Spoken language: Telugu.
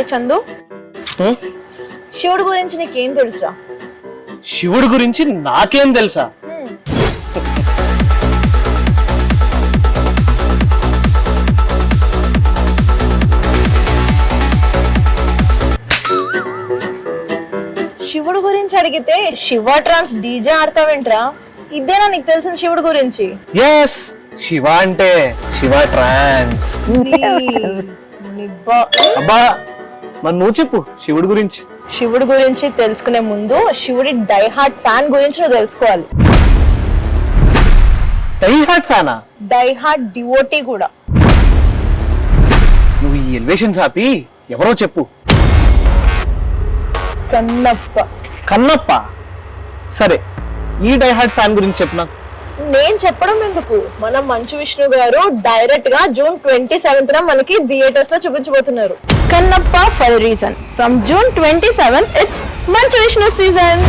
రే చందు, శివుడు గురించి నీకేం తెలుసురా? శివుడి గురించి నాకేం తెలుసా? శివుడు గురించి అడిగితే శివ ట్రాన్స్ డీజే ఆడతావేంట్రా? ఇదేనా నీకు తెలిసిన శివుడు గురించి? ఎస్, శివ అంటే శివ ట్రాన్స్. అబ్బా, మరి నువ్వు చెప్పు శివుడి గురించి. శివుడి గురించి తెలుసుకునే ముందు శివుడి డై హార్ట్ ఫ్యాన్ గురించి నువ్వు తెలుసుకోవాలి. డై హార్ట్ ఫ్యానా? డై హార్ట్ డివోటీ కూడా. నువ్వు ఈ ఎలివేషన్స్ ఆపి ఎవరో చెప్పు. కన్నప్ప. కన్నప్ప? సరే, ఈ డై హార్ట్ ఫ్యాన్ గురించి చెప్పు నాకు. నేను చెప్పడం ఎందుకు, మన మంచు విష్ణు గారు డైరెక్ట్ గా June 27th మనకి థియేటర్స్ లో చూపించబోతున్నారు. Kannappa for reason. From June 27th it's Manchu Vishnu season.